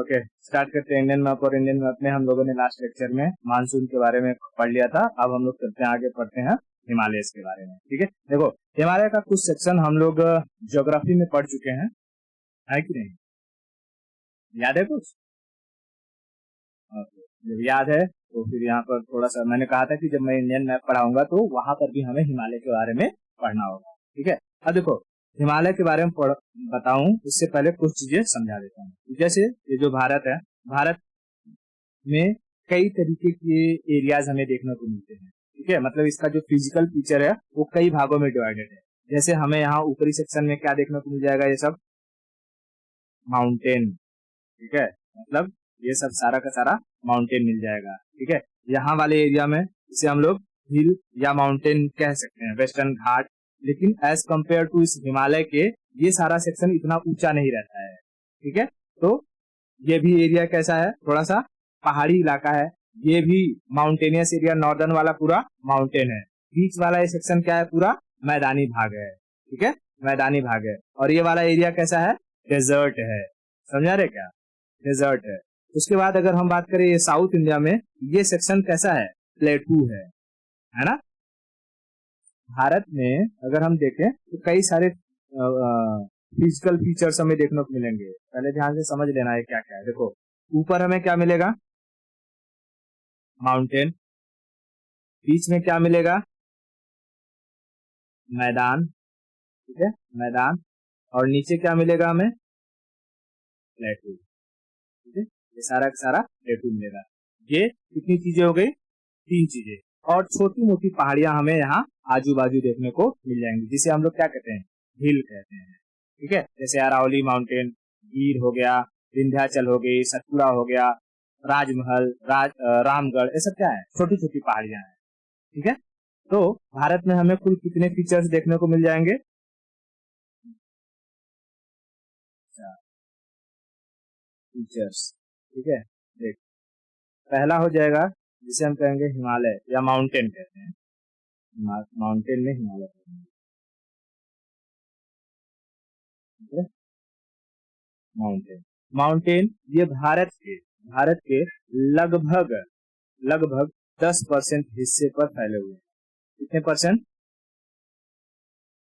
Okay, start करते हैं Indian map. और इंडियन मैप में हम लोगों ने लास्ट लेक्चर में मानसून के बारे में पढ़ लिया था। अब हम लोग चलते हैं आगे, पढ़ते हैं हिमालय के बारे में। ठीक है, देखो हिमालय का कुछ सेक्शन हम लोग ज्योग्राफी में पढ़ चुके हैं, है कि नहीं? याद है कुछ? जब याद है तो फिर यहाँ पर थोड़ा सा मैंने कहा था कि जब मैं इंडियन मैप पढ़ाऊंगा तो वहां पर भी हमें हिमालय के बारे में पढ़ना होगा। ठीक है, अब देखो हिमालय के बारे में बताऊं उससे पहले कुछ चीजें समझा देता हूँ। जैसे ये जो भारत है, भारत में कई तरीके के एरियाज हमें देखने को मिलते हैं। ठीक है, मतलब इसका जो फिजिकल फीचर है वो कई भागों में डिवाइडेड है। जैसे हमें यहाँ ऊपरी सेक्शन में क्या देखने को मिल जाएगा, ये सब माउंटेन। ठीक है, मतलब ये सब सारा का सारा माउंटेन मिल जाएगा। ठीक है, यहाँ वाले एरिया में इसे हम लोग हिल या माउंटेन कह सकते हैं, वेस्टर्न घाट। लेकिन एज कंपेयर टू इस हिमालय के ये सारा सेक्शन इतना ऊंचा नहीं रहता है। ठीक है, तो ये भी एरिया कैसा है, थोड़ा सा पहाड़ी इलाका है। ये भी माउंटेनियस एरिया, नॉर्दर्न वाला पूरा माउंटेन है। बीच वाला ये सेक्शन क्या है, पूरा मैदानी भाग है। ठीक है, मैदानी भाग है। और ये वाला एरिया कैसा है, डेजर्ट है। समझा रहे क्या, डेजर्ट है। उसके बाद अगर हम बात करें ये साउथ इंडिया में, ये सेक्शन कैसा है, प्लेटू है ना। भारत में अगर हम देखें तो कई सारे फिजिकल फीचर्स हमें देखने को मिलेंगे। पहले ध्यान से समझ लेना है क्या क्या है। देखो ऊपर हमें क्या मिलेगा, माउंटेन। बीच में क्या मिलेगा, मैदान। ठीक है, मैदान। और नीचे क्या मिलेगा हमें, प्लेटू। ठीक है, ये सारा का सारा प्लेटू मिलेगा। ये कितनी चीजें हो गई, 3 चीजें। और छोटी मोटी पहाड़ियां हमें यहाँ आजू बाजू देखने को मिल जाएंगी, जिसे हम लोग क्या कहते हैं, हिल कहते हैं। ठीक है, जैसे अरावली माउंटेन, गिर हो गया, विंध्याचल हो गई, सतपुड़ा हो गया, राजमहल, रामगढ़, ये सब क्या है, छोटी छोटी पहाड़ियां हैं। ठीक है, तो भारत में हमें कुल कितने फीचर्स देखने को मिल जाएंगे, फीचर्स। ठीक है, देख पहला हो जाएगा जिसे हम कहेंगे हिमालय या माउंटेन कहते हैं। माउंटेन में हिमालय कहते हैं। माउंटेन, माउंटेन ये भारत के लगभग लगभग 10% हिस्से पर फैले हुए हैं। कितने परसेंट,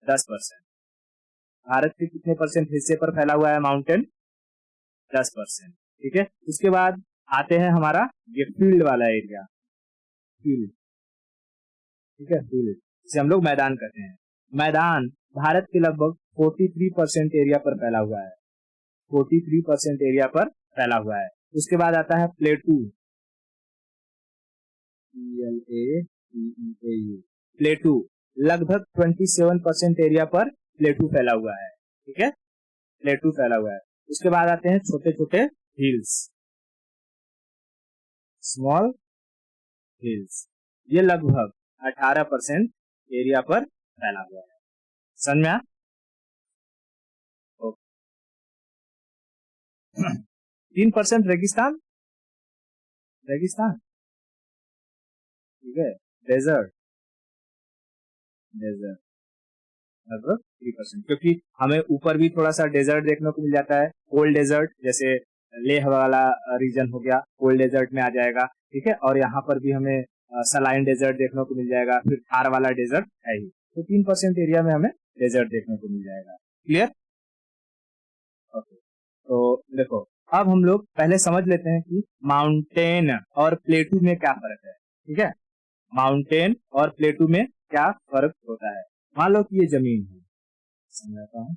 10%। भारत के कितने परसेंट हिस्से पर फैला हुआ है माउंटेन, 10%। ठीक है, उसके बाद आते हैं हमारा ये फील्ड वाला एरिया, फील्ड। ठीक है, फील्ड जिसे हम लोग मैदान कहते हैं। मैदान भारत के लगभग 43% एरिया पर फैला हुआ है, 43% एरिया पर फैला हुआ है। उसके बाद आता है प्लेटू, प्लेटू लगभग 27% एरिया पर प्लेटू फैला हुआ है। ठीक है, प्लेटू फैला हुआ है। उसके बाद आते हैं छोटे छोटे हिल्स, स्मॉल हिल्स। ये लगभग 18% एरिया पर फैला हुआ है। समझ में? 3% रेगिस्तान, रेगिस्तान। ठीक है, डेजर्ट, डेजर्ट लगभग 3%, क्योंकि हमें ऊपर भी थोड़ा सा डेजर्ट देखने को मिल जाता है। कोल्ड डेजर्ट जैसे लेह वाला रीजन हो गया, कोल्ड डेजर्ट में आ जाएगा। ठीक है, और यहाँ पर भी हमें सलाइन डेजर्ट देखने को मिल जाएगा, फिर थार वाला डेजर्ट है ही। तो 3% एरिया में हमें डेजर्ट देखने को मिल जाएगा। क्लियर? ओके, तो देखो अब हम लोग पहले समझ लेते हैं कि माउंटेन और प्लेटू में क्या फर्क है। ठीक है, माउंटेन और प्लेटू में क्या फर्क होता है। मान लो कि ये जमीन है, समझाता हूँ,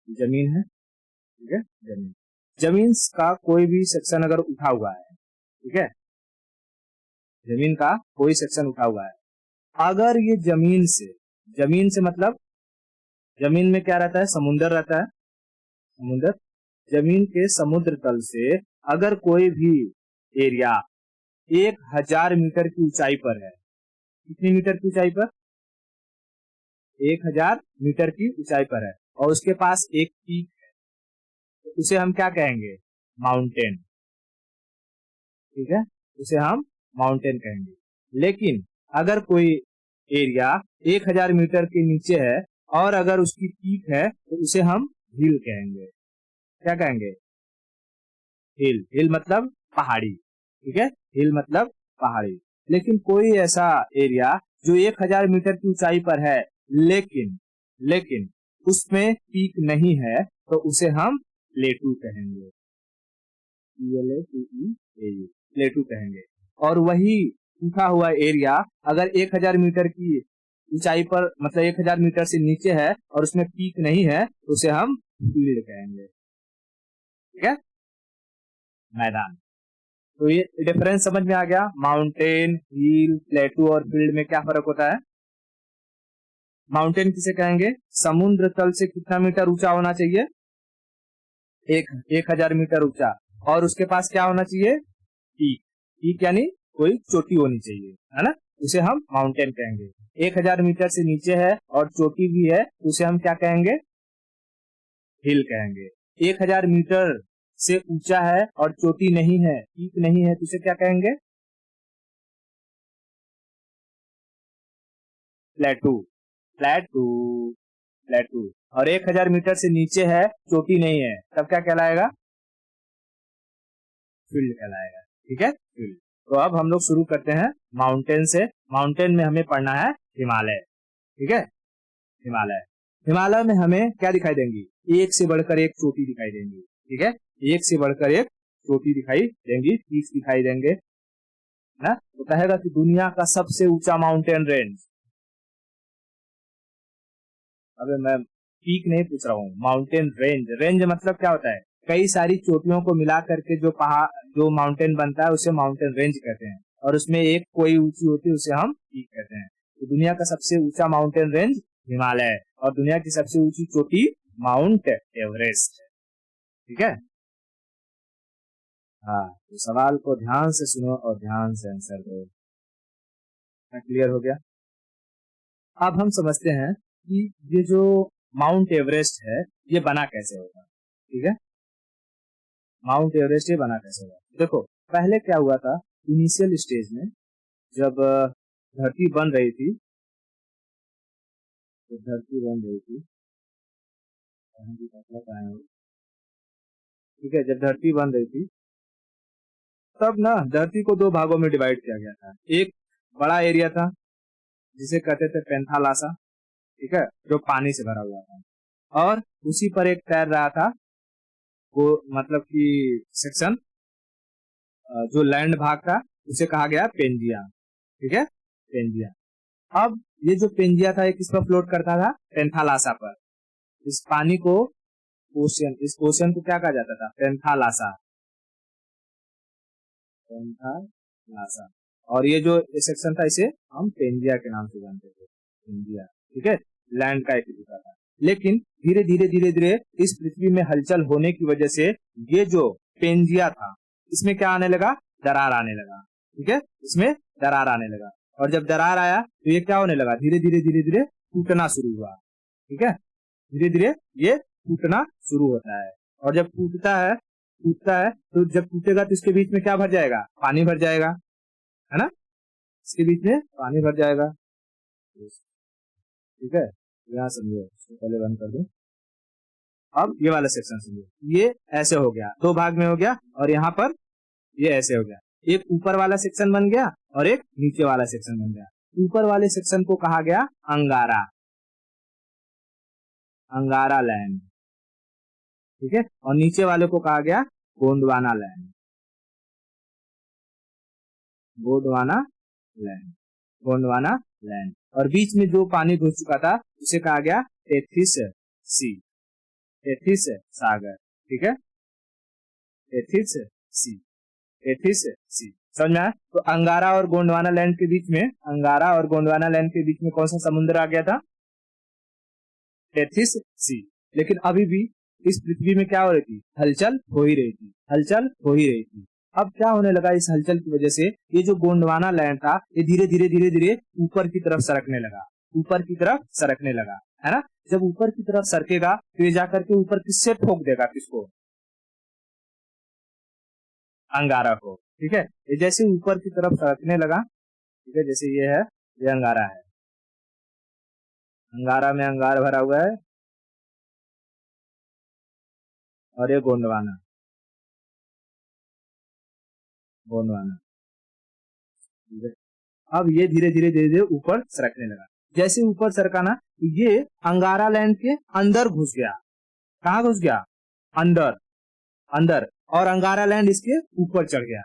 जमीन है। ठीक है, जमीन, जमीन का कोई भी सेक्शन अगर उठा हुआ है, ठीक है, जमीन का कोई सेक्शन उठा हुआ है, अगर ये जमीन से मतलब जमीन में क्या रहता है, समुद्र रहता है, समुद्र। जमीन के समुद्र तल से अगर कोई भी एरिया 1000 मीटर की ऊंचाई पर है, कितनी मीटर की ऊंचाई पर, 1000 मीटर की ऊंचाई पर है, और उसके पास एक पीक है, तो उसे हम क्या कहेंगे, माउंटेन। ठीक है, उसे हम माउंटेन कहेंगे। लेकिन अगर कोई एरिया 1000 मीटर के नीचे है और अगर उसकी पीक है तो उसे हम हिल कहेंगे। क्या कहेंगे, हिल, हिल मतलब पहाड़ी, ठीक है, हिल मतलब पहाड़ी। लेकिन कोई ऐसा एरिया जो 1000 मीटर की ऊंचाई पर है लेकिन लेकिन उसमें पीक नहीं है, तो उसे हम प्लेटू कहेंगे, प्लेटू, प्लेटू कहेंगे। और वही उठा हुआ एरिया अगर 1000 मीटर की ऊंचाई पर, मतलब 1000 मीटर से नीचे है और उसमें पीक नहीं है, तो उसे हम फील्ड कहेंगे, ठीक है, मैदान। तो ये डिफरेंस समझ में आ गया। माउंटेन, हिल, प्लेटू और फील्ड में क्या फर्क होता है। माउंटेन किसे कहेंगे, समुद्र तल से कितना मीटर ऊंचा होना चाहिए, 1000 मीटर ऊंचा, और उसके पास क्या होना चाहिए, पीक, पीक यानी कोई चोटी होनी चाहिए, है ना, उसे हम माउंटेन कहेंगे। 1000 मीटर से नीचे है और चोटी भी है, उसे हम क्या कहेंगे, हिल कहेंगे। 1000 मीटर से ऊंचा है और चोटी नहीं है, पीक नहीं है, तो उसे क्या कहेंगे, प्लेटू, प्लेटू, प्लेटू। और 1000 मीटर से नीचे है, चोटी नहीं है, तब क्या कहलाएगा, फील्ड कहलाएगा, ठीक है, फील्ड। तो अब हम लोग शुरू करते हैं माउंटेन से। माउंटेन में हमें पढ़ना है हिमालय, ठीक है, हिमालय। हिमालय में हमें क्या दिखाई देंगी, एक से बढ़कर एक चोटी दिखाई देंगी, ठीक है, एक से बढ़कर एक चोटी दिखाई देंगी, पीक दिखाई देंगे ना। तो कहेगा कि दुनिया का सबसे ऊंचा माउंटेन रेंज, अबे मैं पीक नहीं पूछ रहा हूँ, माउंटेन रेंज। रेंज मतलब क्या होता है, कई सारी चोटियों को मिला करके जो पहाड़, जो माउंटेन बनता है उसे माउंटेन रेंज कहते हैं, और उसमें एक कोई ऊंची होती है उसे हम पीक कहते हैं। तो दुनिया का सबसे ऊंचा माउंटेन रेंज हिमालय है, और दुनिया की सबसे ऊंची चोटी माउंट एवरेस्ट है, ठीक है। हाँ, तो सवाल को ध्यान से सुनो और ध्यान से आंसर दो। क्लियर हो गया। अब हम समझते हैं कि ये जो माउंट एवरेस्ट है ये बना कैसे होगा, ठीक है, माउंट एवरेस्ट ये बना कैसे होगा। देखो पहले क्या हुआ था, इनिशियल स्टेज में जब धरती बन रही थी, तो धरती बन रही थी, ठीक है, जब धरती बन रही थी तब ना धरती को दो भागों में डिवाइड किया गया था। एक बड़ा एरिया था जिसे कहते थे पेंथालासा, ठीक है, जो पानी से भरा हुआ था, और उसी पर एक तैर रहा था वो, मतलब कि सेक्शन, जो लैंड भाग था उसे कहा गया पेंजिया, ठीक है, पेंजिया। अब ये जो पेंजिया था ये किस पर फ्लोट करता था, पेंथालासा पर। इस पानी को ओशियन, इस ओशियन को क्या कहा जाता था, पेंथालासा, पेंथालासा। और ये जो सेक्शन था इसे हम पेंजिया के नाम से जानते थे, पेंजिया, ठीक है, लैंड का एक हिस्सा था। लेकिन धीरे धीरे धीरे धीरे इस पृथ्वी में हलचल होने की वजह से ये जो पेंजिया था इसमें क्या आने लगा, दरार आने लगा, ठीक है, इसमें दरार आने लगा। और जब दरार आया तो ये क्या होने लगा, धीरे धीरे धीरे धीरे टूटना शुरू हुआ, ठीक है, धीरे धीरे ये टूटना शुरू होता है। और जब टूटता है तो जब टूटेगा तो इसके बीच में क्या भर जाएगा, पानी भर जाएगा, है ना, इसके बीच में पानी भर जाएगा, ठीक है। यहाँ समझो, इसको पहले बंद कर दो। अब ये वाला सेक्शन समझो, ये ऐसे हो गया, दो भाग में हो गया, और यहाँ पर ये ऐसे हो गया, एक ऊपर वाला सेक्शन बन गया और एक नीचे वाला सेक्शन बन गया। ऊपर वाले सेक्शन को कहा गया अंगारा, अंगारा लैंड, ठीक है, और नीचे वाले को कहा गया Gondwana land, Gondwana land, Gondwana land. और बीच में जो पानी घुस चुका था उसे कहा गया टेथिस सी, टेथिस सागर, ठीक है, टेथिस सी, टेथिस सी, समझ में आया। तो अंगारा और गोंडवाना लैंड के बीच में, अंगारा और गोंडवाना लैंड के बीच में कौन सा समुद्र आ गया था, टेथिस सी। लेकिन अभी भी इस पृथ्वी में क्या हो रही थी, हलचल हो ही रही थी, हलचल हो ही रही थी। अब क्या होने लगा, इस हलचल की वजह से ये जो गोंडवाना लैंड था ये धीरे धीरे धीरे धीरे ऊपर की तरफ सरकने लगा, ऊपर की तरफ सरकने लगा, है ना। जब ऊपर की तरफ सरकेगा तो ये जाकर के ऊपर किससे ठोक देगा, किसको, अंगारा को, ठीक है। ये जैसे ऊपर की तरफ सरकने लगा, ठीक है, जैसे ये है, ये अंगारा है, अंगारा में अंगार भरा हुआ है, और ये गोंडवाना, गोंडवाना। ठीक है, अब ये धीरे धीरे धीरे धीरे ऊपर सरकने लगा। जैसे ऊपर सरका ना, ये अंगारा लैंड के अंदर घुस गया। कहाँ घुस गया? अंदर, अंदर। और अंगारा लैंड इसके ऊपर चढ़ गया,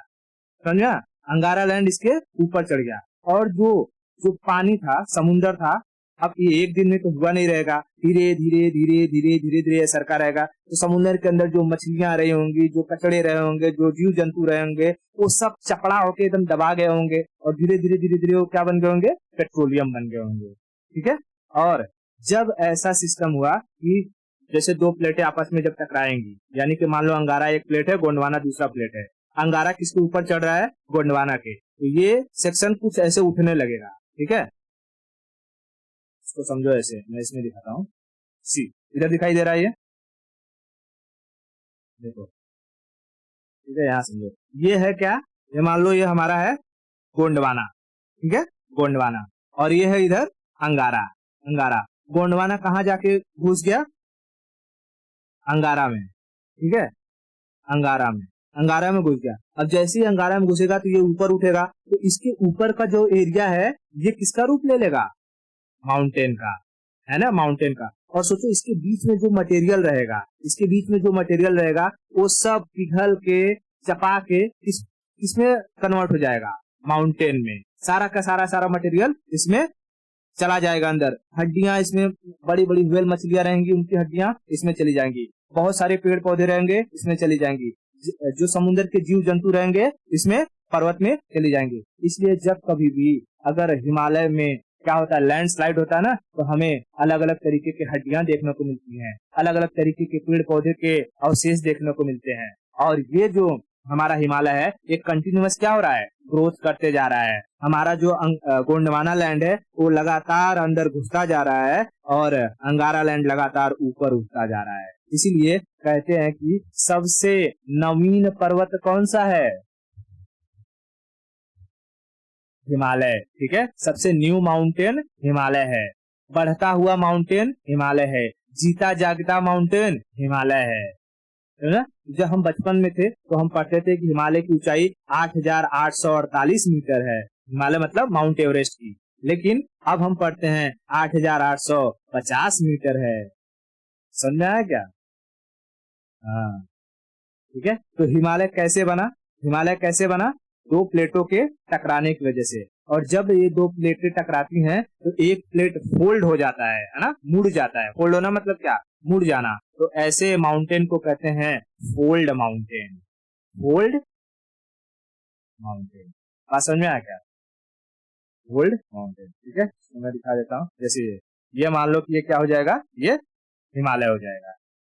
समझा? अंगारा लैंड इसके ऊपर चढ़ गया। और जो जो पानी था, समुंदर था, अब ये एक दिन में तो हुआ नहीं रहेगा, धीरे धीरे धीरे धीरे धीरे धीरे सरका रहेगा। तो समुद्र के अंदर जो मछलियां रही होंगी, जो कचड़े रहे होंगे, जो जीव जंतु रहे होंगे, वो सब चपड़ा होके एकदम दबा गए होंगे और धीरे धीरे धीरे धीरे वो क्या बन गए होंगे? पेट्रोलियम बन गए होंगे। ठीक है, और जब ऐसा सिस्टम हुआ कि जैसे दो प्लेटें आपस में जब टकराएंगी, यानी कि मान लो अंगारा एक प्लेट है, गोंडवाना दूसरा प्लेट है, अंगारा किसके ऊपर चढ़ रहा है? गोंडवाना के। तो ये सेक्शन कुछ ऐसे उठने लगेगा। ठीक है, इसको समझो ऐसे, मैं इसमें दिखाता हूँ। सी इधर दिखाई दे रहा है, ये देखो। ठीक है, यहाँ समझो, ये है क्या? ये मान लो ये हमारा है गोंडवाना। ठीक है, गोंडवाना। और ये है इधर अंगारा। अंगारा, गोंडवाना कहाँ जाके घुस गया? अंगारा में। ठीक है, अंगारा में, अंगारा में घुस गया। अब जैसे ही अंगारा में घुसेगा तो ये ऊपर उठेगा, तो इसके ऊपर का जो एरिया है ये किसका रूप ले लेगा? माउंटेन का, है ना, माउंटेन का। और सोचो इसके बीच में जो मटेरियल रहेगा, इसके बीच में जो मटेरियल रहेगा वो सब पिघल के चपा के किसमें कन्वर्ट हो जाएगा? माउंटेन में। सारा का सारा सारा मटेरियल इसमें चला जाएगा अंदर। हड्डियां इसमें, बड़ी बड़ी व्हेल मछलियां रहेंगी, उनकी हड्डियां इसमें चली जाएंगी। बहुत सारे पेड़ पौधे रहेंगे, इसमें चली जाएंगी। जो समुद्र के जीव जंतु रहेंगे इसमें पर्वत में चली जाएंगे। इसलिए जब कभी भी अगर हिमालय में क्या होता है, लैंडस्लाइड होता है ना, तो हमें अलग अलग तरीके की हड्डियां देखने को मिलती हैं, अलग अलग तरीके के पेड़ पौधे के अवशेष देखने को मिलते हैं। और ये जो हमारा हिमालय है, ये कंटिन्यूअस क्या हो रहा है? ग्रोथ करते जा रहा है। हमारा जो गोंडवाना लैंड है वो लगातार अंदर घुसता जा रहा है और अंगारा लैंड लगातार ऊपर उठता जा रहा है। इसीलिए कहते हैं कि सबसे नवीन पर्वत कौन सा है? हिमालय। ठीक है, सबसे न्यू माउंटेन हिमालय है। बढ़ता हुआ माउंटेन हिमालय है। जीता जागता माउंटेन हिमालय है ना? जब हम बचपन में थे तो हम पढ़ते थे कि हिमालय की ऊंचाई 8,848 मीटर है। हिमालय मतलब माउंट एवरेस्ट की। लेकिन अब हम पढ़ते हैं 8,850 मीटर है। समझ में आया क्या? हाँ, ठीक है। तो हिमालय कैसे बना? हिमालय कैसे बना? दो प्लेटों के टकराने की वजह से। और जब ये दो प्लेटें टकराती हैं तो एक प्लेट फोल्ड हो जाता है ना, मुड़ जाता है। फोल्ड होना मतलब क्या? मुड़ जाना। तो ऐसे माउंटेन को कहते हैं फोल्ड माउंटेन। फोल्ड माउंटेन, बात समझ में आया क्या? Fold mountain. ठीक है, तो मैं दिखा देता हूँ। जैसे ये मान लो कि ये क्या हो जाएगा? ये हिमालय हो जाएगा।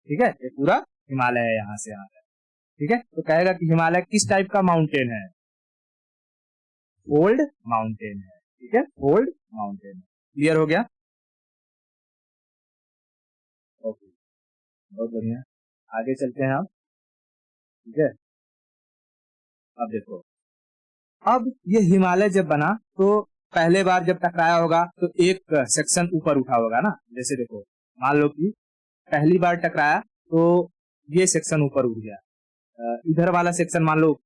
ठीक है, ये पूरा हिमालय है यहाँ से यहाँ तक। ठीक है, तो कहेगा कि हिमालय किस टाइप का माउंटेन है? फोल्ड माउंटेन है। ठीक है, फोल्ड माउंटेन। क्लियर हो गया? ओके, बहुत बढ़िया। आगे चलते हैं आप। ठीक है, अब देखो, अब ये हिमालय जब बना तो पहले बार जब टकराया होगा तो एक सेक्शन ऊपर उठा होगा ना। जैसे देखो, मान लो कि पहली बार टकराया तो ये सेक्शन ऊपर उठ गया। इधर वाला सेक्शन मान लो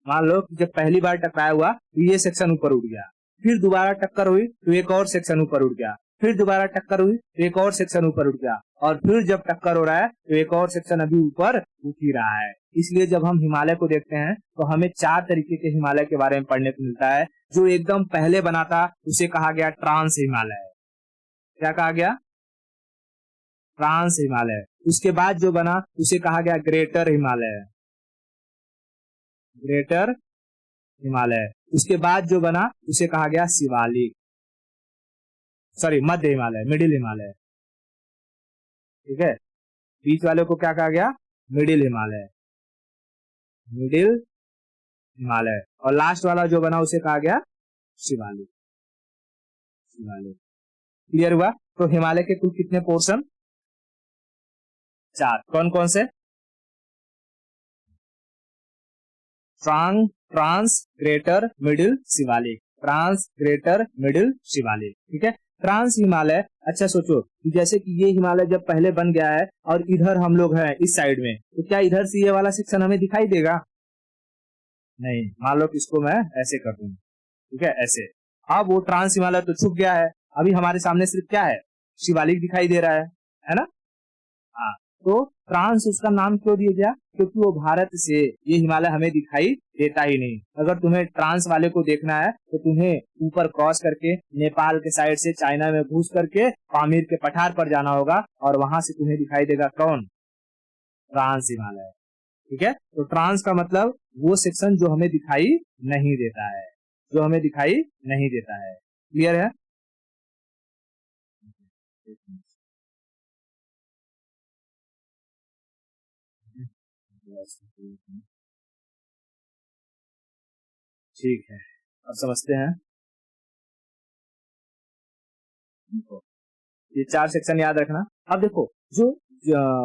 मान लो कि जब पहली बार टकराया हुआ तो ये सेक्शन ऊपर उठ गया, फिर दोबारा टक्कर हुई तो एक और सेक्शन ऊपर उठ गया, फिर दोबारा टक्कर हुई तो एक और सेक्शन ऊपर उठ गया, और फिर जब टक्कर हो रहा है तो एक और सेक्शन अभी ऊपर उठ ही रहा है। इसलिए जब हम हिमालय को देखते हैं तो हमें चार तरीके के हिमालय के बारे में पढ़ने को मिलता है। जो एकदम पहले बना था उसे कहा गया ट्रांस हिमालय। क्या कहा गया? ट्रांस हिमालय। उसके बाद जो बना उसे कहा गया ग्रेटर हिमालय। ग्रेटर हिमालय। उसके बाद जो बना उसे कहा गया शिवालिक, सॉरी मध्य हिमालय, मिडिल हिमालय। ठीक है, बीच वाले को क्या कहा गया? Middle Himalaya, middle Himalaya. और लास्ट वाला जो बना उसे कहा गया शिवालिक, शिवालिक। क्लियर हुआ? तो हिमालय के कुल कितने पोर्शन? चार। कौन कौन से? Trans, greater, middle, Shivalik. Trans, greater, middle, Shivalik. ठीक है, ट्रांस हिमालय, अच्छा सोचो कि जैसे कि ये हिमालय जब पहले बन गया है और इधर हम लोग हैं इस साइड में, तो क्या इधर से ये वाला सेक्शन हमें दिखाई देगा? नहीं। मान लो कि इसको मैं ऐसे कर दूं, ठीक है, ऐसे। अब वो ट्रांस हिमालय तो छुप गया है, अभी हमारे सामने सिर्फ क्या है, शिवालिक दिखाई दे रहा है ना? हाँ, तो ट्रांस उसका नाम क्यों दिया गया? क्योंकि वो भारत से ये हिमालय हमें दिखाई देता ही नहीं। अगर तुम्हें ट्रांस वाले को देखना है तो तुम्हें ऊपर क्रॉस करके नेपाल के साइड से चाइना में घुस करके पामीर के पठार पर जाना होगा और वहां से तुम्हें दिखाई देगा कौन? ट्रांस हिमालय। ठीक है, तो ट्रांस का मतलब वो सेक्शन जो हमें दिखाई नहीं देता है, जो हमें दिखाई नहीं देता है। क्लियर है? ठीक है, अब समझते हैं। देखो, ये 4 सेक्शन याद रखना। अब देखो, जो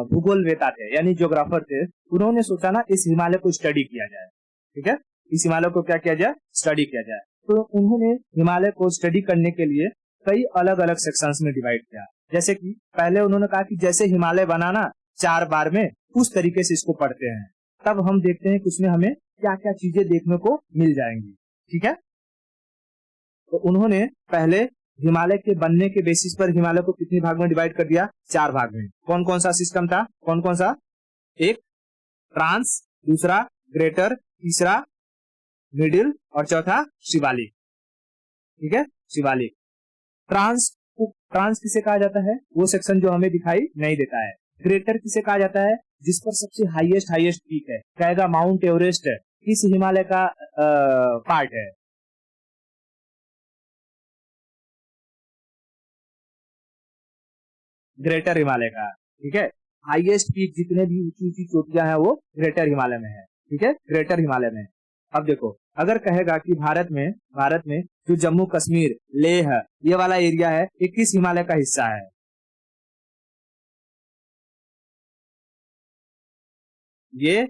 भूगोल वेता थे यानी ज्योग्राफर थे, उन्होंने सोचा ना इस हिमालय को स्टडी किया जाए। ठीक है, इस हिमालय को क्या किया जाए? स्टडी किया जाए। तो उन्होंने हिमालय को स्टडी करने के लिए कई अलग अलग सेक्शंस में डिवाइड किया। जैसे कि पहले उन्होंने कहा कि जैसे हिमालय बना ना 4 बार में, उस तरीके से इसको पढ़ते हैं, तब हम देखते हैं कि उसमें हमें क्या क्या चीजें देखने को मिल जाएंगी। ठीक है, तो उन्होंने पहले हिमालय के बनने के बेसिस पर हिमालय को कितने भाग में डिवाइड कर दिया? 4 भाग में। कौन कौन सा सिस्टम था? कौन कौन सा? एक ट्रांस, दूसरा ग्रेटर, तीसरा मिडिल और चौथा शिवालिक। ठीक है, शिवालिक। ट्रांस को, ट्रांस किसे कहा जाता है? वो सेक्शन जो हमें दिखाई नहीं देता है। ग्रेटर किसे कहा जाता है? जिस पर सबसे हाईएस्ट हाईएस्ट पीक है, कहेगा माउंट एवरेस्ट है, किस हिमालय का पार्ट है? ग्रेटर हिमालय का। ठीक है, हाईएस्ट पीक जितने भी ऊंची ऊंची चोटियां हैं वो ग्रेटर हिमालय में है। ठीक है, ग्रेटर हिमालय में। अब देखो, अगर कहेगा कि भारत में जो जम्मू कश्मीर, लेह, ये वाला एरिया है, ये किस हिमालय का हिस्सा है? ये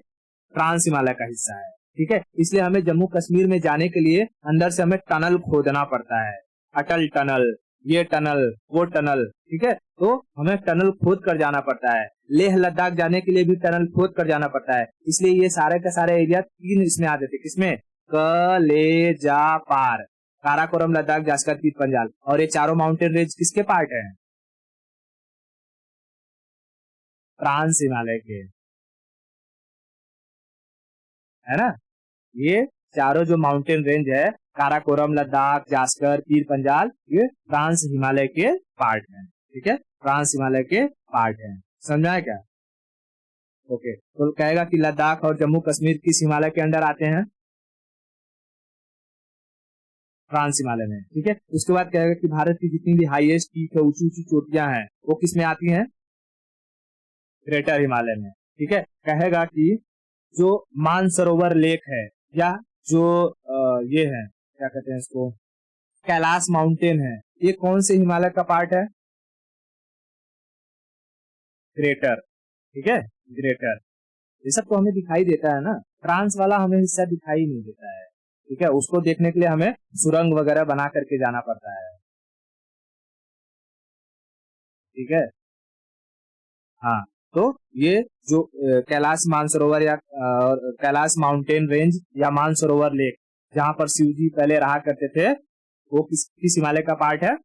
ट्रांस हिमालय का हिस्सा है। ठीक है, इसलिए हमें जम्मू कश्मीर में जाने के लिए अंदर से हमें टनल खोदना पड़ता है, अटल टनल, ये टनल, वो टनल। ठीक है, तो हमें टनल खोद कर जाना पड़ता है। लेह लद्दाख जाने के लिए भी टनल खोद कर जाना पड़ता है। इसलिए ये सारे का सारे एरिया 3 इसमें आ जाते, किसमें? कलेजा पार, काराकोरम, लद्दाख, जास्कर, पीर पंजाल। और ये चारों माउंटेन रेंज किसके पार्ट है? ट्रांस हिमालय के, है ना? ये चारों जो माउंटेन रेंज है, काराकोरम, लद्दाख, जास्कर, पीर पंजाल, ये ट्रांस हिमालय के पार्ट हैं। ठीक है, ट्रांस हिमालय के पार्ट हैं। समझा है क्या? ओके, तो कहेगा कि लद्दाख और जम्मू कश्मीर किस हिमालय के अंडर आते हैं? ट्रांस हिमालय में। ठीक है, उसके बाद कहेगा कि भारत की जितनी भी हाईएस्ट पीक है, ऊंची ऊंची चोटियां हैं, वो किस में आती हैं? ग्रेटर हिमालय में। ठीक है, कहेगा कि जो मानसरोवर लेक है, या जो ये है, क्या कहते हैं इसको, कैलाश माउंटेन है, ये कौन से हिमालय का पार्ट है? ग्रेटर। ठीक है, ग्रेटर। ये सब तो हमें दिखाई देता है ना, ट्रांस वाला हमें हिस्सा दिखाई नहीं देता है। ठीक है, उसको देखने के लिए हमें सुरंग वगैरह बना करके जाना पड़ता है। ठीक है, हाँ, तो ये जो कैलाश मानसरोवर या कैलाश माउंटेन रेंज या मानसरोवर लेक, जहाँ पर शिव जी पहले रहा करते थे, वो किस हिमालय का पार्ट है?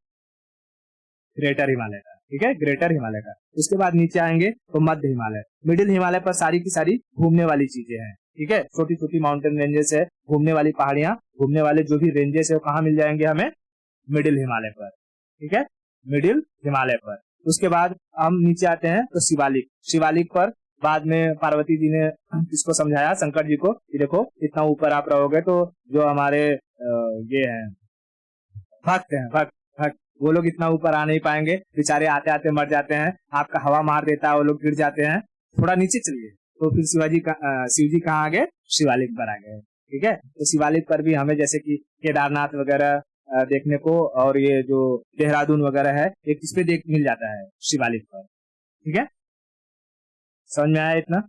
ग्रेटर हिमालय का। ठीक है, ग्रेटर हिमालय का। उसके बाद नीचे आएंगे तो मध्य हिमालय, मिडिल हिमालय पर सारी की सारी घूमने वाली चीजें हैं। ठीक है, छोटी छोटी माउंटेन रेंजेस है, घूमने वाली पहाड़ियां, घूमने वाले जो भी रेंजेस है वो कहाँ मिल जाएंगे हमें? मिडिल हिमालय पर। ठीक है, मिडिल हिमालय पर। उसके बाद हम नीचे आते हैं तो शिवालिक, शिवालिक पर बाद में पार्वती जी ने इसको समझाया शंकर जी को कि देखो इतना ऊपर आप रहोगे तो जो हमारे ये हैं भक्त हैं, भक्त भक्त, वो लोग इतना ऊपर आ नहीं पाएंगे, बेचारे आते आते मर जाते हैं, आपका हवा मार देता है, वो लोग गिर जाते हैं, थोड़ा नीचे चलिए। तो फिर शिव जी कहाँ आ गए? शिवालिक पर आ गए। ठीक है, तो शिवालिक पर भी हमें जैसे कि केदारनाथ वगैरह देखने को, और ये जो देहरादून वगैरह है, ये किस पे देख मिल जाता है? शिवालिक पर। ठीक है, समझ में आया इतना?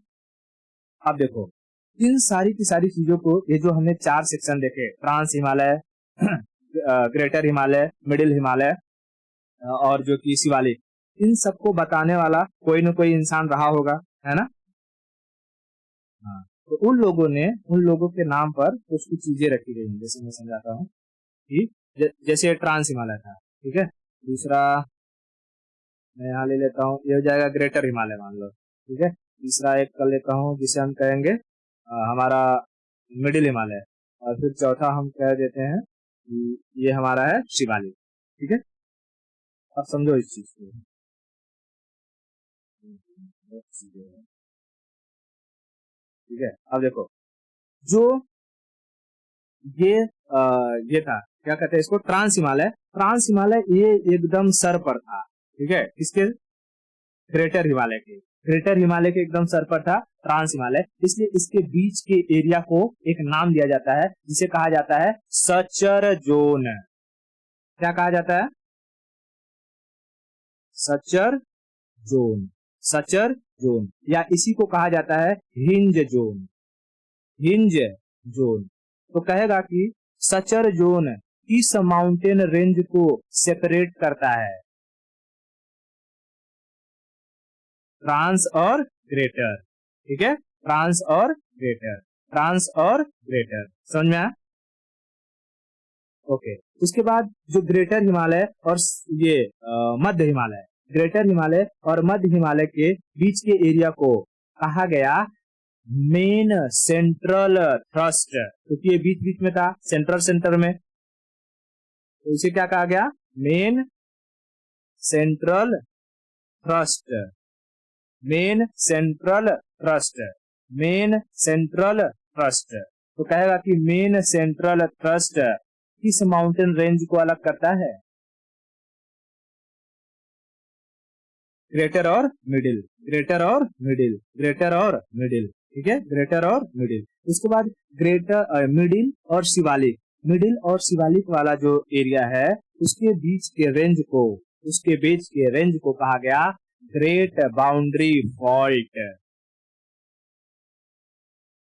अब देखो, इन सारी की सारी चीजों को, ये जो हमने 4 सेक्शन देखे, trans Himalaya, greater Himalaya, middle Himalaya और जो कि शिवालिक, इन सबको बताने वाला कोई न कोई इंसान रहा होगा, है ना। हाँ, तो उन लोगों के नाम पर कुछ कुछ चीजें रखी गई हैं। जैसे मैं समझाता हूँ कि जैसे ट्रांस हिमालय था, ठीक है। दूसरा मैं यहाँ ले लेता हूँ, ये हो जाएगा ग्रेटर हिमालय मान लो, ठीक है। तीसरा एक कर लेता हूँ जिसे हम कहेंगे हमारा मिडिल हिमालय, और फिर चौथा हम कह देते हैं कि ये हमारा है शिवालिक, ठीक है। अब समझो इस चीज को, ठीक है। अब देखो, जो ये ये था, क्या कहते हैं इसको, ट्रांस हिमालय। ट्रांस हिमालय ये एकदम सर पर था, ठीक है, किसके, ग्रेटर हिमालय के। ग्रेटर हिमालय के एकदम सर पर था ट्रांस हिमालय, इसलिए इसके बीच के एरिया को एक नाम दिया जाता है जिसे कहा जाता है सचर जोन। क्या कहा जाता है, सचर जोन, सचर जोन, या इसी को कहा जाता है हिंज जोन, हिंज जोन। तो कहेगा कि सचर जोन किस माउंटेन रेंज को सेपरेट करता है, ट्रांस और ग्रेटर, ठीक है, ट्रांस और ग्रेटर, ट्रांस और ग्रेटर, समझ में आया। ओके, उसके बाद जो ग्रेटर हिमालय और ये मध्य हिमालय, ग्रेटर हिमालय और मध्य हिमालय के बीच के एरिया को कहा गया मेन सेंट्रल थ्रस्ट, क्योंकि ये बीच बीच में था, सेंट्रल सेंटर में, तो इसे क्या कहा गया, main central thrust, main central thrust, main central thrust. तो कहेगा कि मेन सेंट्रल थ्रस्ट किस माउंटेन रेंज को अलग करता है, ग्रेटर और मिडिल, ग्रेटर और मिडिल, ग्रेटर और मिडिल, ठीक है, ग्रेटर और मिडिल। उसके बाद ग्रेटर मिडिल और शिवालिक, मिडिल और शिवालिक वाला जो एरिया है उसके बीच के रेंज को, उसके बीच के रेंज को कहा गया great boundary fault,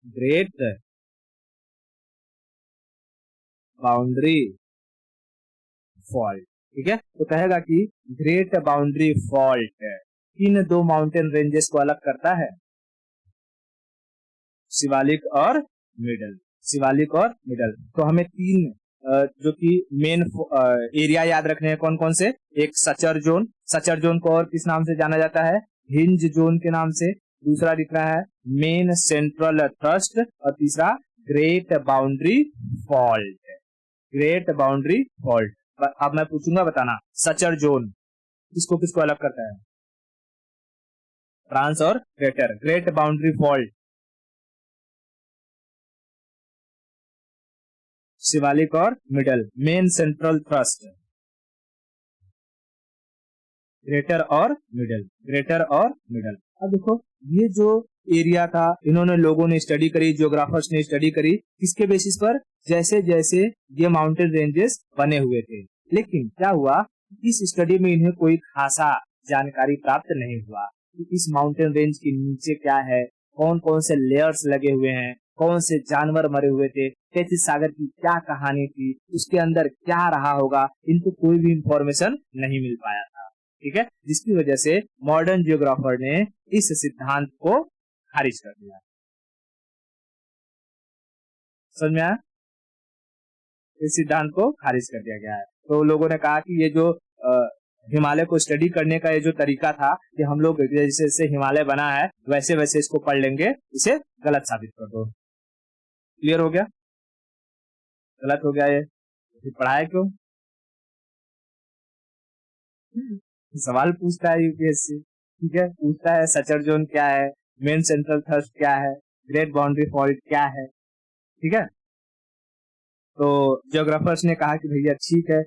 great boundary fault, ठीक है। तो कहेगा कि ग्रेट बाउंड्री फॉल्ट किन दो माउंटेन रेंजेस को अलग करता है, शिवालिक और मिडल, शिवालिक और मिडल। तो हमें तीन जो कि मेन एरिया याद रखने हैं, कौन कौन से, एक सचर जोन, सचर जोन को और किस नाम से जाना जाता है, हिंज जोन के नाम से। दूसरा दिख रहा है मेन सेंट्रल थ्रस्ट, और तीसरा great boundary fault, great boundary fault. अब मैं पूछूंगा, बताना सचर जोन किसको किसको अलग करता है, ट्रांस और greater, great boundary fault Shivalik और middle, main central thrust, greater और मिडल, ग्रेटर और मिडल। अब देखो, ये जो एरिया था इन्होंने लोगों ने स्टडी करी, जियोग्राफर्स ने स्टडी करी, किसके बेसिस पर, जैसे जैसे ये माउंटेन रेंजेस बने हुए थे। लेकिन क्या हुआ, इस स्टडी में इन्हें कोई खासा जानकारी प्राप्त नहीं हुआ कि इस माउंटेन रेंज के नीचे क्या है, कौन कौन से लेयर्स लगे हुए हैं, कौन से जानवर मरे हुए थे, कैथिस सागर की क्या कहानी थी, उसके अंदर क्या रहा होगा, इनको कोई भी इंफॉर्मेशन नहीं मिल पाया था, ठीक है। जिसकी वजह से मॉडर्न जियोग्राफर ने इस सिद्धांत को खारिज कर दिया। समझ में आया, इस सिद्धांत को खारिज कर दिया गया है। तो लोगों ने कहा कि ये जो हिमालय को स्टडी करने का ये जो तरीका था कि हम लोग जैसे जैसे हिमालय बना है वैसे वैसे इसको पढ़ लेंगे, इसे गलत साबित कर दो। क्लियर हो गया, गलत हो गया ये, फिर पढ़ाया क्यों, सवाल पूछता है यूपीएससी, ठीक है, पूछता है सचर जोन क्या है, मेन सेंट्रल थ्रस्ट क्या है, ग्रेट बाउंड्री फॉल्ट क्या है, ठीक है। तो जियोग्राफर्स ने कहा कि भैया ठीक है,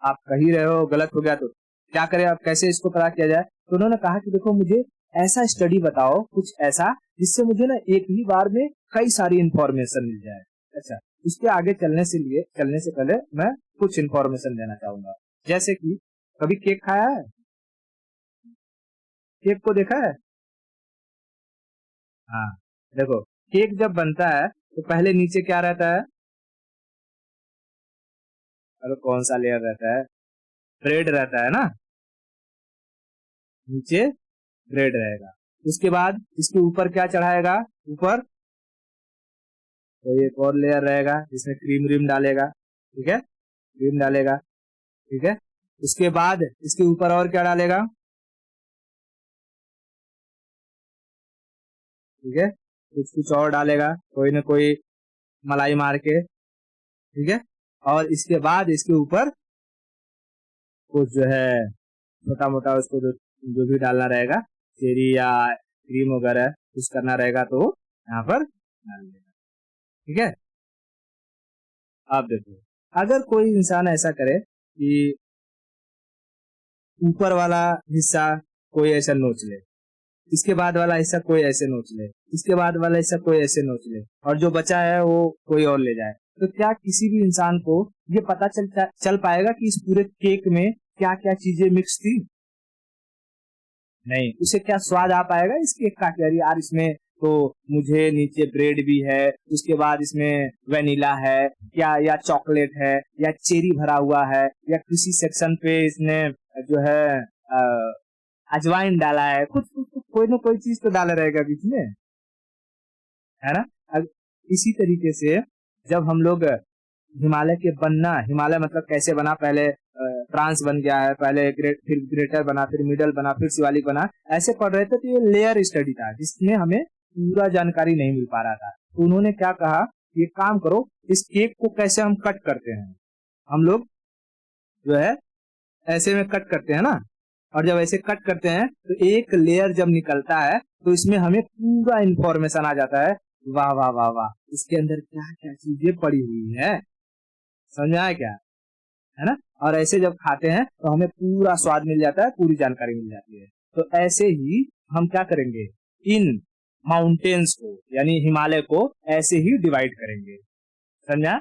आप कह ही रहे हो गलत हो गया, तो क्या करें, अब कैसे इसको पता किया जाए। तो उन्होंने कहा कि देखो मुझे ऐसा स्टडी बताओ, कुछ ऐसा जिससे मुझे ना एक ही बार में कई सारी इंफॉर्मेशन मिल जाए। अच्छा, उसके आगे चलने से पहले मैं कुछ इंफॉर्मेशन देना चाहूंगा। जैसे कि कभी केक खाया है, केक को देखा है, हाँ, देखो केक जब बनता है तो पहले नीचे क्या रहता है, अरे कौन सा लेयर रहता है? ब्रेड रहता है ना, नीचे ब्रेड रहेगा। उसके बाद इसके ऊपर क्या चढ़ाएगा? ऊपर तो एक और लेयर रहेगा जिसमें क्रीम व्रीम डालेगा, ठीक है, क्रीम डालेगा, ठीक है। उसके बाद इसके ऊपर और क्या डालेगा? ठीक है, कुछ कुछ और डालेगा, कोई ना कोई मलाई मार के, ठीक है। और इसके बाद इसके ऊपर कुछ जो है छोटा मोटा उसको जो भी डालना रहेगा, चेरी या क्रीम वगैरह कुछ करना रहेगा तो यहाँ पर डाल देगा, ठीक है। अब देखो, अगर कोई इंसान ऐसा करे कि ऊपर वाला हिस्सा कोई ऐसा नोच ले, इसके बाद वाला हिस्सा कोई ऐसे नोच ले, इसके बाद वाला हिस्सा कोई ऐसे नोच ले, और जो बचा है वो कोई और ले जाए, तो क्या किसी भी इंसान को ये पता चल पाएगा कि इस पूरे केक में क्या क्या चीजें मिक्स थी? नहीं। उसे क्या स्वाद आ पाएगा इस केक का? यार यार इसमें तो मुझे नीचे ब्रेड भी है, उसके बाद इसमें वेनिला है, या चॉकलेट है, या चेरी भरा हुआ है, या किसी सेक्शन पे इसने जो है अजवाइन डाला है, कुछ कोई ना कोई चीज तो डाला रहेगा बीच में, है ना। इसी तरीके से जब हम लोग हिमालय के बनना, हिमालय मतलब कैसे बना, पहले ट्रांस बन गया है, पहले फिर ग्रेटर बना, फिर मिडल बना, फिर शिवालिक बना, ऐसे पढ़ रहे थे तो ये लेयर स्टडी था जिसमें हमें पूरा जानकारी नहीं मिल पा रहा था। तो उन्होंने क्या कहा, ये काम करो, इस केक को कैसे हम कट करते हैं, हम लोग जो है ऐसे में कट करते हैं ना, और जब ऐसे कट करते हैं तो एक लेयर जब निकलता है तो इसमें हमें पूरा इंफॉर्मेशन आ जाता है। वाह वाह वाह वाह, इसके अंदर क्या क्या चीजें पड़ी हुई है, समझ आया क्या, है ना। और ऐसे जब खाते हैं तो हमें पूरा स्वाद मिल जाता है, पूरी जानकारी मिल जाती है। तो ऐसे ही हम क्या करेंगे, इन माउंटेन्स को यानी हिमालय को ऐसे ही डिवाइड करेंगे, समझा,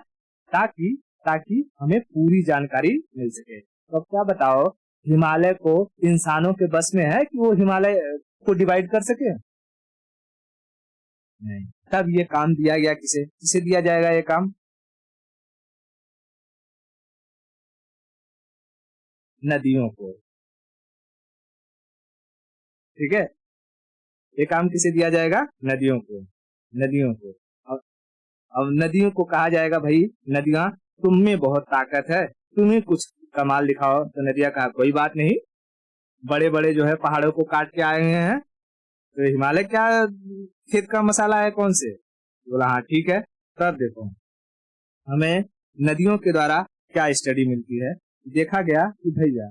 ताकि ताकि हमें पूरी जानकारी मिल सके। तो अब क्या बताओ, हिमालय को इंसानों के बस में है कि वो हिमालय को डिवाइड कर सके? नहीं। तब ये काम दिया गया किसे किसे दिया जाएगा ये काम? नदियों को, ठीक है। ये काम किसे दिया जाएगा? नदियों को, नदियों को। अब अब नदियों को कहा जाएगा, भाई नदियां तुम में बहुत ताकत है, तुम्हें कुछ कमाल दिखाओ। तो नदियां कहा कोई बात नहीं, बड़े बड़े जो है पहाड़ों को काट के आए हुए हैं, तो हिमालय क्या खेत का मसाला है कौन से? बोला हाँ ठीक है। तब देखो हमें नदियों के द्वारा क्या स्टडी मिलती है। देखा गया कि भैया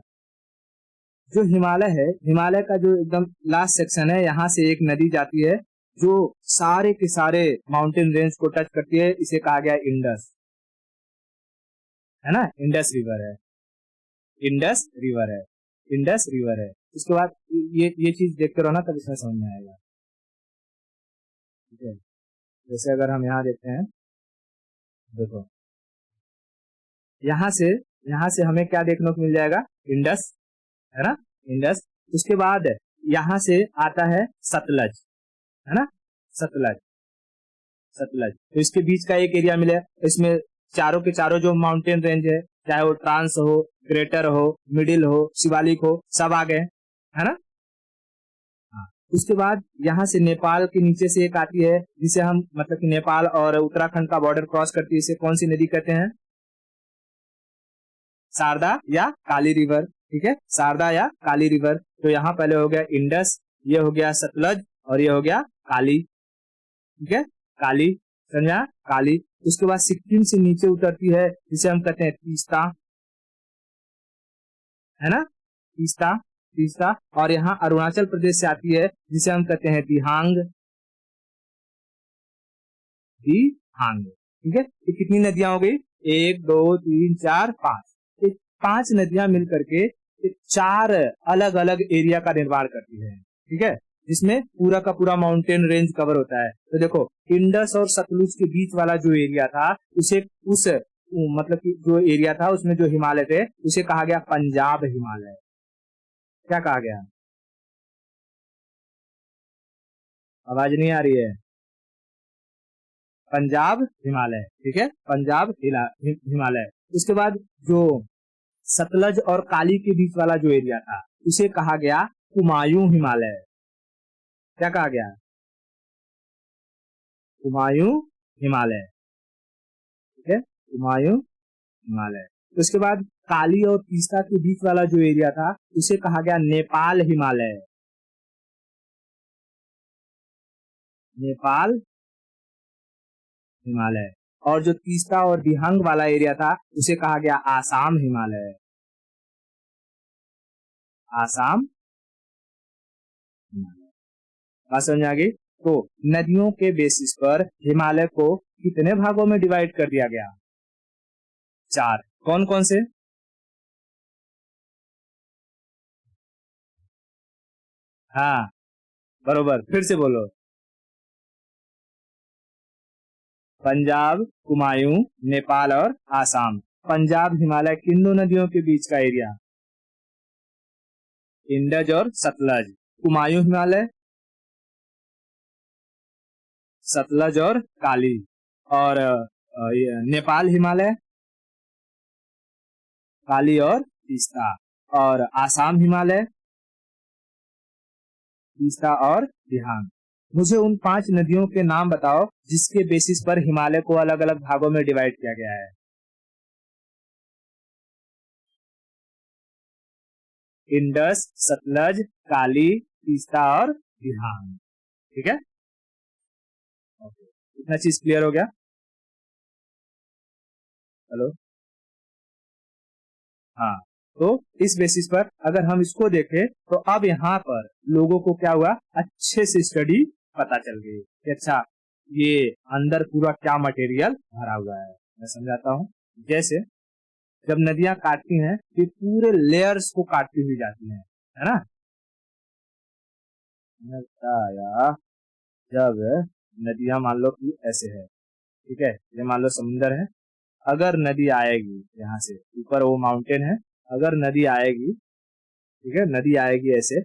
जो हिमालय है, हिमालय का जो एकदम लास्ट सेक्शन है, यहाँ से एक नदी जाती है जो सारे के सारे माउंटेन रेंज को टच करती है, इसे कहा गया इंडस, है ना, इंडस रिवर है, इंडस रिवर है, इंडस रिवर है। उसके बाद ये चीज देखते रहो ना, तब इसमें समझ में आएगा, ठीक है। जैसे अगर हम यहाँ देखते हैं, देखो यहाँ से हमें क्या देखने को मिल जाएगा, इंडस, है ना, इंडस। उसके बाद यहाँ से आता है सतलज, है ना, सतलज, सतलज। तो इसके बीच का एक एरिया मिले, इसमें चारों के चारों जो माउंटेन रेंज है, चाहे वो ट्रांस हो, ग्रेटर हो, मिडिल हो, शिवालिक हो, सब आ गए, है ना। हाँ। उसके बाद यहाँ से नेपाल के नीचे से एक आती है जिसे हम मतलब कि नेपाल और उत्तराखंड का बॉर्डर क्रॉस करती है, इसे कौन सी नदी कहते हैं? शारदा या काली रिवर, ठीक है, शारदा या काली रिवर। तो यहाँ पहले हो गया इंडस, ये हो गया सतलज, और ये हो गया काली, ठीक है, काली, समझा, काली। उसके बाद सिक्किम से नीचे उतरती है जिसे हम कहते हैं तीस्ता, है ना, तीस्ता, तीस्ता। और यहाँ अरुणाचल प्रदेश से आती है जिसे हम कहते हैं दिहांग, दिहांग, ठीक है। ये कितनी नदियां हो गई, एक दो तीन चार पांच, ये पांच नदियां मिलकर के चार अलग अलग एरिया का निर्माण करती है, ठीक है, जिसमें पूरा का पूरा माउंटेन रेंज कवर होता है। तो देखो इंडस और सतलुज के बीच वाला जो एरिया था, उसे उस मतलब कि जो एरिया था उसमें जो हिमालय थे उसे कहा गया पंजाब हिमालय। क्या कहा गया? आवाज नहीं आ रही है? पंजाब हिमालय, ठीक है, पंजाब हिमालय। उसके बाद जो सतलज और काली के बीच वाला जो एरिया था उसे कहा गया कुमायूं हिमालय। क्या कहा गया? कुमायूं हिमालय। ठीक है, कुमायूं हिमालय। उसके बाद काली और तीस्ता के बीच वाला जो एरिया था उसे कहा गया नेपाल हिमालय। नेपाल हिमालय। और जो तीस्ता और दिहंग वाला एरिया था उसे कहा गया आसाम हिमालय। आसाम हिमालय। बात समझ आ गई? तो नदियों के बेसिस पर हिमालय को कितने भागों में डिवाइड कर दिया गया? 4। कौन कौन से? हाँ, बरोबर, फिर से बोलो। पंजाब, कुमायूं, नेपाल और आसाम। पंजाब हिमालय किन दो नदियों के बीच का एरिया? इंडज और सतलज। कुमायूं हिमालय सतलज और काली। और नेपाल हिमालय काली और तीस्ता। और आसाम हिमालय तीस्ता और दिहांग। मुझे उन 5 नदियों के नाम बताओ जिसके बेसिस पर हिमालय को अलग अलग भागों में डिवाइड किया गया है। इंडस, सतलज, काली, तीस्ता और दिहांग। ठीक है, ओके, इतना चीज क्लियर हो गया? हेलो, हाँ। तो इस बेसिस पर अगर हम इसको देखें तो अब यहाँ पर लोगों को क्या हुआ, अच्छे से स्टडी पता चल गई कि अच्छा ये अंदर पूरा क्या मटेरियल भरा हुआ है। मैं समझाता हूँ। जैसे जब नदियां काटती हैं तो पूरे लेयर्स को काटती हुई जाती हैं, है ना? या जब नदियां मान लो कि ऐसे है, ठीक है, ये मान लो समुंदर है। अगर नदी आएगी यहाँ से ऊपर, वो माउंटेन है, अगर नदी आएगी, ठीक है, नदी आएगी ऐसे,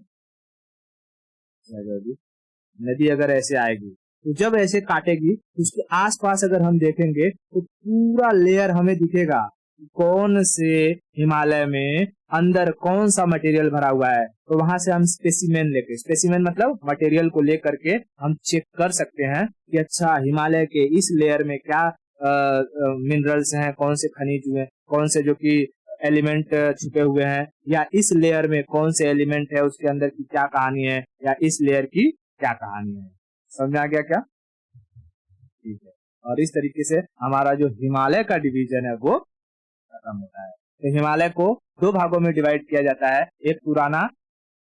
नदी अगर ऐसे आएगी तो जब ऐसे काटेगी उसके आसपास अगर हम देखेंगे तो पूरा लेयर हमें दिखेगा। कौन से हिमालय में अंदर कौन सा मटेरियल भरा हुआ है, तो वहां से हम स्पेसिमेन लेके, स्पेसिमेन मतलब मटेरियल को लेकर के हम चेक कर सकते हैं कि अच्छा हिमालय के इस लेयर में क्या मिनरल्स हैं, कौन से खनिज हुए, कौन से जो कि एलिमेंट छुपे हुए हैं, या इस लेयर में कौन से एलिमेंट है, उसके अंदर की क्या कहानी है, या इस लेयर की क्या कहानी है। समझ में आ गया क्या? ठीक है। और इस तरीके से हमारा जो हिमालय का डिवीजन है वो खत्म होता है। तो हिमालय को 2 भागों में डिवाइड किया जाता है, एक पुराना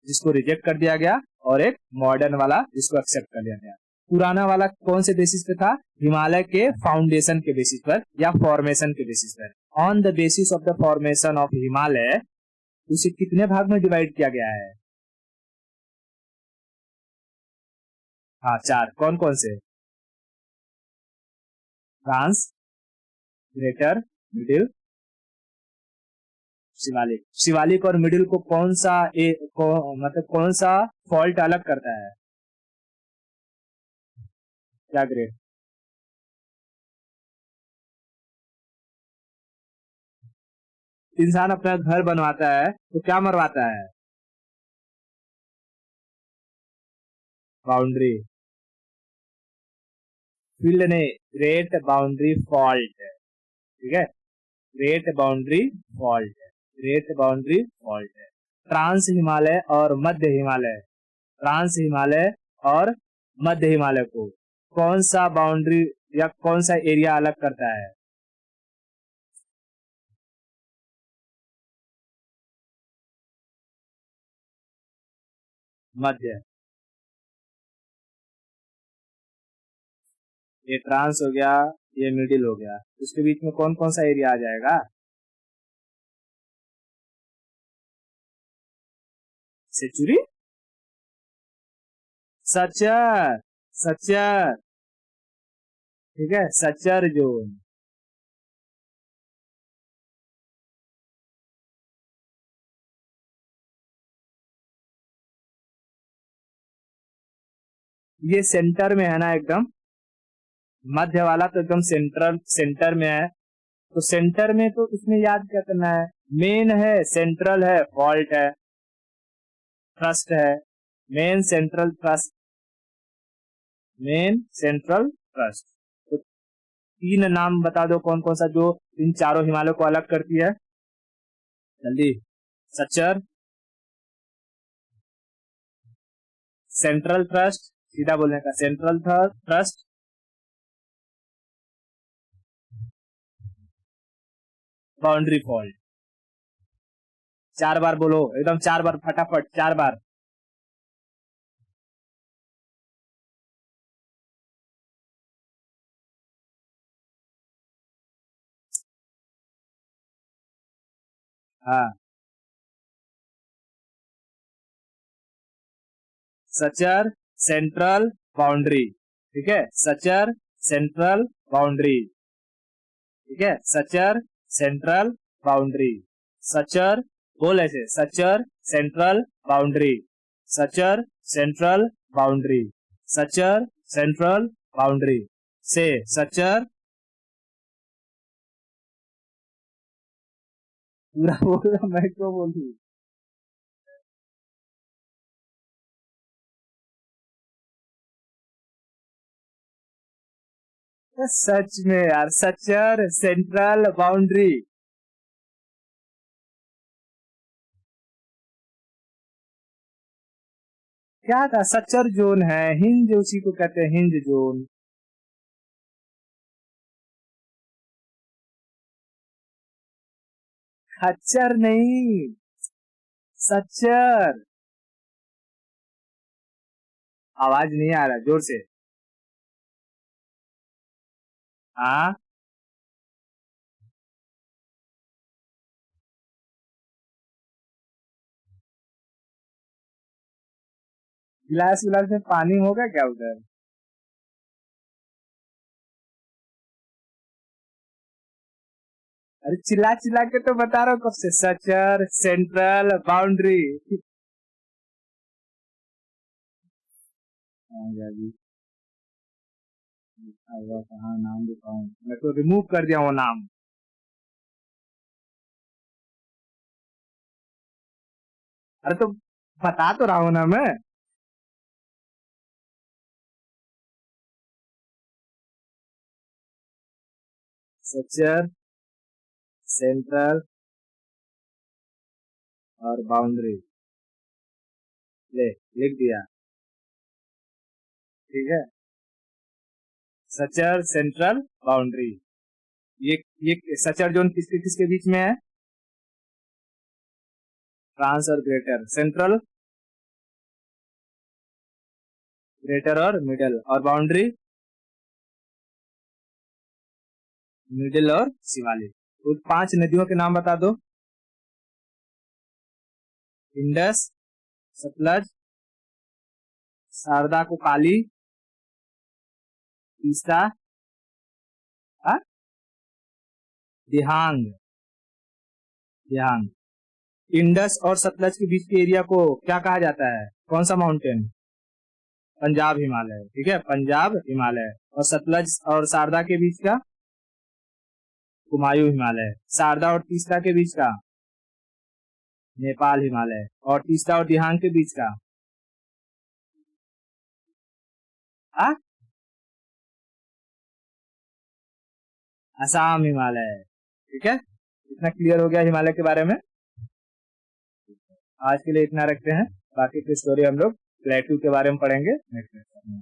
जिसको रिजेक्ट कर दिया गया और एक मॉडर्न वाला जिसको एक्सेप्ट कर लिया गया। पुराना वाला कौन से बेसिस पे था? हिमालय के फाउंडेशन के बेसिस पर या फॉर्मेशन के बेसिस पर। On the basis of the formation of Himalaya उसे कितने भाग में डिवाइड किया गया है? हाँ, 4। कौन कौन से? Trans, greater, middle, Shivalik. Shivalik और मिडिल को कौन सा मतलब कौन सा फॉल्ट अलग करता है? क्या ग्रेट? इंसान अपना घर बनवाता है तो क्या मरवाता है? बाउंड्री। फील्ड ने ग्रेट बाउंड्री फॉल्ट है। ठीक है, ग्रेट बाउंड्री फॉल्ट है, ग्रेट बाउंड्री फॉल्ट है। ट्रांस हिमालय और मध्य हिमालय, ट्रांस हिमालय और मध्य हिमालय को कौन सा बाउंड्री या कौन सा एरिया अलग करता है? मध्य। ये ट्रांस हो गया, ये मिडिल हो गया, उसके बीच में कौन कौन सा एरिया आ जाएगा? सेंचुरी, सचर, सचर। ठीक है, सचर जोन। ये सेंटर में है ना एकदम, मध्य वाला तो एकदम सेंट्रल सेंटर में है। तो सेंटर में तो इसमें याद क्या करना है, मेन है, सेंट्रल है, फॉल्ट है, थ्रस्ट है, main central thrust, main central thrust. तो 3 नाम बता दो कौन कौन सा जो इन चारों हिमालयों को अलग करती है, जल्दी। सच्चर, सेंट्रल थ्रस्ट, सीधा बोलने का, सेंट्रल थ्रस्ट, बाउंड्री फॉल्ट। 4 बार बोलो, एकदम 4 बार फटाफट, 4 बार। हाँ, सचर, सेंट्रल, बाउंड्री, ठीक है, सचर, सेंट्रल, बाउंड्री, ठीक है, सचर, सेंट्रल, बाउंड्री, सचर, बोल ऐसे, Sachar, central, boundary, Sachar, central, boundary, Sachar, central, boundary, से सचर, पूरा बोल, मैं क्यों बोलूं। सच में यार, सचर, सेंट्रल, बाउंड्री। क्या था, सचर जोन है, हिंज उसी को कहते हैं, हिंज जोन। खच्चर नहीं, सच्चर। आवाज नहीं आ रहा, जोर से। हाँ, गिलास विलास में पानी होगा क्या उधर। अरे चिल्ला चिल्ला के तो बता रहा हूँ कब से, सचर, सेंट्रल, बाउंड्री। कहाँ नाम दिखाऊं, मैं तो रिमूव कर दिया वो नाम। अरे तो बता तो रहा हूँ ना मैं। सचर, सेंट्रल और बाउंड्री, ले लिख दिया, ठीक है। सचर, सेंट्रल, बाउंड्री, ये सचर जोन किसके किसके बीच में है, ट्रांस और ग्रेटर, सेंट्रल, ग्रेटर और मिडल, और बाउंड्री, मिडिल और शिवालिक। तो 5 नदियों के नाम बता दो, इंडस, सतलज, शारदा को काली, तीस्ता, हाँ? दिहांग, दिहांग। इंडस और सतलज के बीच के एरिया को क्या कहा जाता है, कौन सा माउंटेन, पंजाब हिमालय, ठीक है, पंजाब हिमालय। और सतलज और शारदा के बीच का, कुमायूं हिमालय। शारदा और तीस्ता के बीच का, नेपाल हिमालय। और तीस्ता और दिहांग के बीच का, हाँ, असम हिमालय, ठीक है। इतना क्लियर हो गया हिमालय के बारे में। आज के लिए इतना रखते हैं, बाकी की स्टोरी हम लोग प्लेटू के बारे में पढ़ेंगे नेक्स्ट लेक्चर में।